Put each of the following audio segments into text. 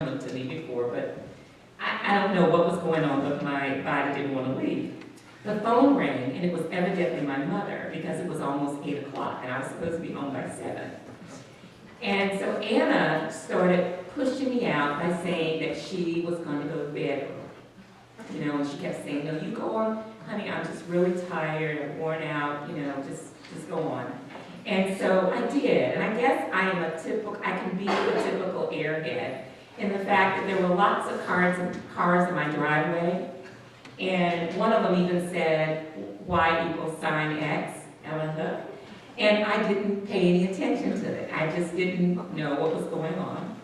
to me before, but I don't know what was going on, but my body didn't want to leave. The phone rang, and it was evidently my mother, because it was almost 8 o'clock, and I was supposed to be home by 7. And so Anna started pushing me out by saying that she was going to go to bed. You know, and she kept saying, no, you go on, honey, I'm just really tired, I'm worn out, you know, just go on. And so I did, and I guess I can be a typical airhead in the fact that there were lots of cars in my driveway, and one of them even said Y equals sign X, Ellen, and I didn't pay any attention to it. I just didn't know what was going on.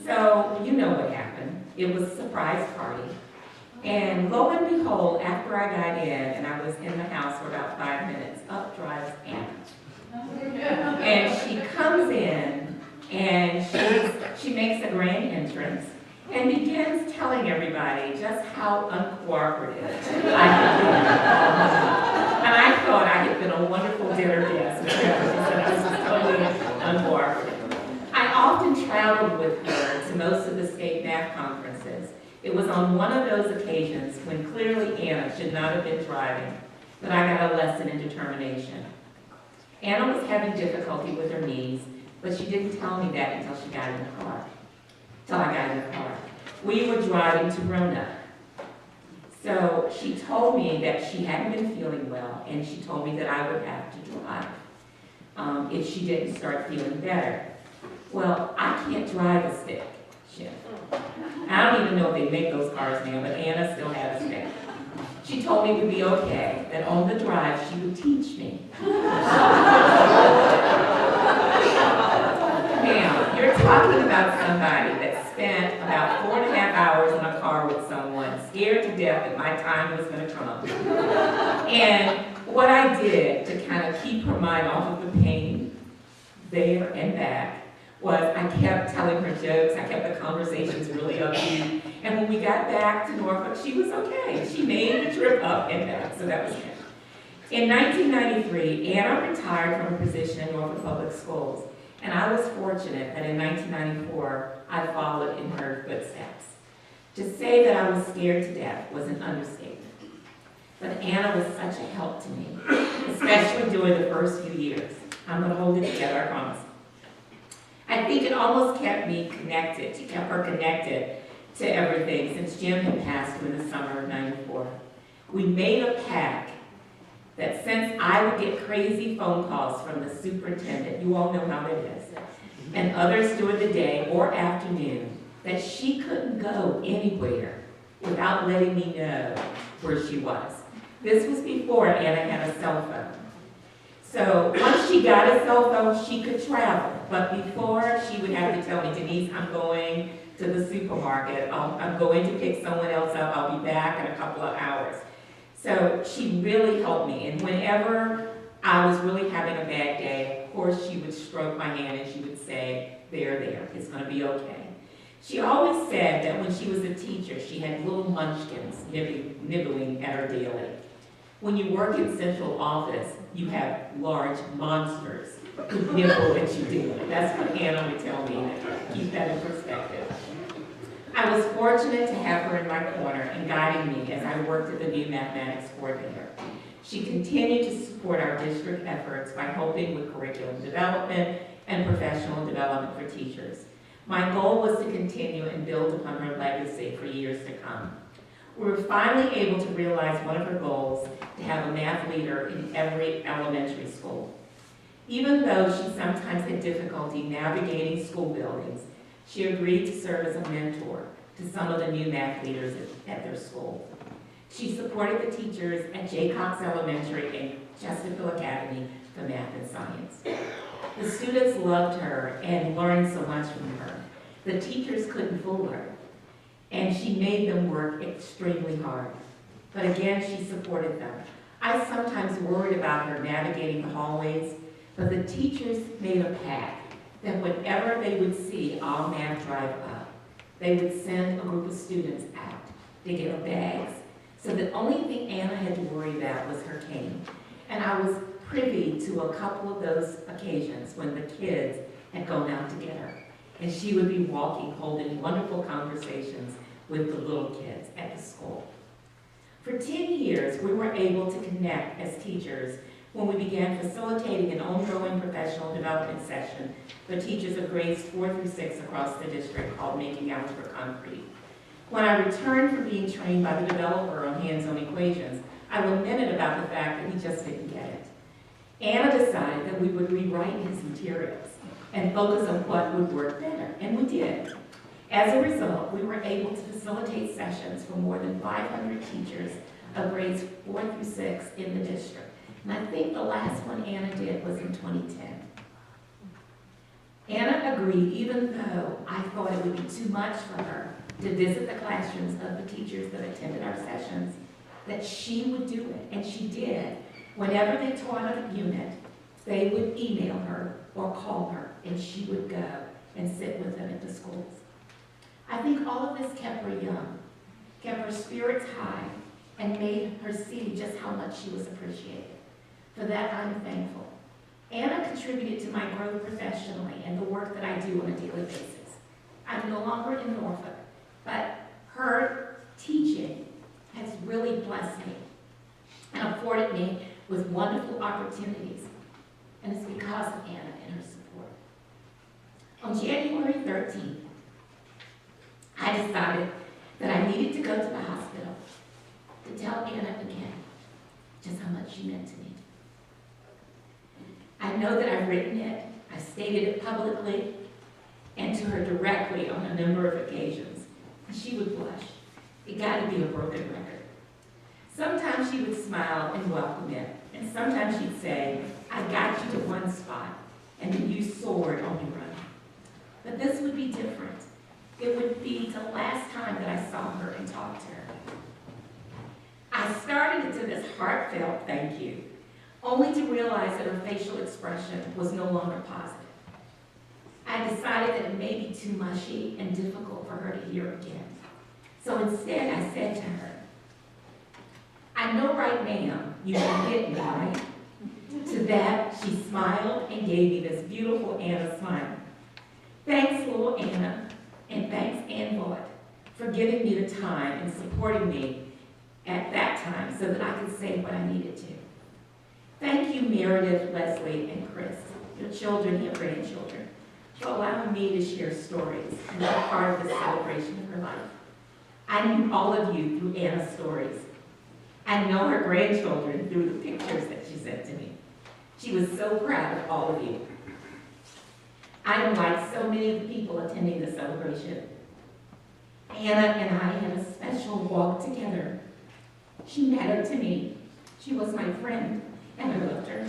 So you know what happened. It was a surprise party. And lo and behold, after I got in, and I was in the house for about 5 minutes, up drives Anna. And she comes in, and she makes a grand entrance, and begins telling everybody just how uncooperative I had been. And I thought I had been a wonderful dinner guest, because she said I was just totally uncooperative. I often traveled with her to most of the state math conferences. It was on one of those occasions when clearly Anna should not have been driving, that I got a lesson in determination. Anna was having difficulty with her knees, but she didn't tell me that until she got in the car. Till I got in the car. We were driving to Roanoke. So she told me that she hadn't been feeling well, and she told me that I would have to drive if she didn't start feeling better. Well, I can't drive a stick shift. I don't even know if they make those cars now, but Anna still had a stick. She told me it would be okay, that on the drive she would teach me. Now, you're talking about somebody that spent about 4.5 hours in a car with someone, scared to death that my time was going to come. And what I did to kind of keep her mind off of the pain there and back was I kept telling her jokes, I kept the conversations really upbeat, and when we got back to Norfolk, she was okay. She made the trip up and back, so that was good. In 1993, Anna retired from her position in Norfolk Public Schools, and I was fortunate that in 1994, I followed in her footsteps. To say that I was scared to death was an understatement, but Anna was such a help to me, especially during the first few years. I'm going to hold it together, I promise. I think it almost kept me connected. She kept her connected to everything since Jim had passed in the summer of '94. We made a pact that since I would get crazy phone calls from the superintendent, you all know how that is, and others during the day or afternoon, that she couldn't go anywhere without letting me know where she was. This was before Anna had a cell phone. So once she got a cell phone, she could travel. But before, she would have to tell me, Denise, I'm going to the supermarket. I'm going to pick someone else up. I'll be back in a couple of hours. So she really helped me. And whenever I was really having a bad day, of course, she would stroke my hand and she would say, there, it's going to be okay. She always said that when she was a teacher, she had little munchkins nibbling at her daily. When you work in central office, you have large monsters who nibble at you daily. That's what Anna would tell me, to keep that in perspective. I was fortunate to have her in my corner and guiding me as I worked at the new mathematics coordinator. She continued to support our district efforts by helping with curriculum development and professional development for teachers. My goal was to continue and build upon her legacy for years to come. We were finally able to realize one of her goals, to have a math leader in every elementary school. Even though she sometimes had difficulty navigating school buildings, she agreed to serve as a mentor to some of the new math leaders at their school. She supported the teachers at J. Cox Elementary and Chesterfield Academy for math and science. The students loved her and learned so much from her. The teachers couldn't fool her, and she made them work extremely hard. But again, she supported them. I sometimes worried about her navigating the hallways, but the teachers made a pact that whenever they would see all math drive up, they would send a group of students out to get her bags. So the only thing Anna had to worry about was her cane. And I was privy to a couple of those occasions when the kids had gone out to get her. and she would be walking, holding wonderful conversations with the little kids at the school. For 10 years, we were able to connect as teachers when we began facilitating an ongoing professional development session for teachers of grades 4 through 6 across the district called Making Algebra Concrete. When I returned from being trained by the developer on hands-on equations, I lamented about the fact that he just didn't get it. Anna decided that we would rewrite his materials and focus on what would work better, and we did. As a result, we were able to facilitate sessions for more than 500 teachers of grades 4 through 6 in the district. And I think the last one Anna did was in 2010. Anna agreed, even though I thought it would be too much for her to visit the classrooms of the teachers that attended our sessions, that she would do it, and she did. Whenever they taught a unit, they would email her or call her, and she would go and sit with them at the schools. I think all of this kept her young, kept her spirits high, and made her see just how much she was appreciated. For that, I'm thankful. Anna contributed to my growth professionally and the work that I do on a daily basis. I'm no longer in Norfolk, but her teaching has really blessed me and afforded me with wonderful opportunities, and it's because of Anna and her support. On January 13th, I decided that I needed to go to the hospital to tell Anna again just how much she meant to me. I know that I've written it, I've stated it publicly, and to her directly on a number of occasions. And she would blush. It got to be a broken record. Sometimes she would smile and welcome it, and sometimes she'd say, I got you to one spot, and then you soared on your own. But this would be different. It would be the last time that I saw her and talked to her. I started into this heartfelt thank you, only to realize that her facial expression was no longer positive. I decided that it may be too mushy and difficult for her to hear again. So instead, I said to her, I know right now you can get me, right? To that, she smiled and gave me this beautiful Anna smile. Thanks, little Anna, and thanks, Ann Vaught, for giving me the time and supporting me at that time so that I could say what I needed to. Thank you, Meredith, Leslie, and Chris, your children and grandchildren, for allowing me to share stories and be part of the celebration of her life. I knew all of you through Anna's stories. I know her grandchildren through the pictures that she sent to me. She was so proud of all of you. I am like so many of the people attending the celebration. Anna and I had a special walk together. She mattered to me. She was my friend, and I loved her.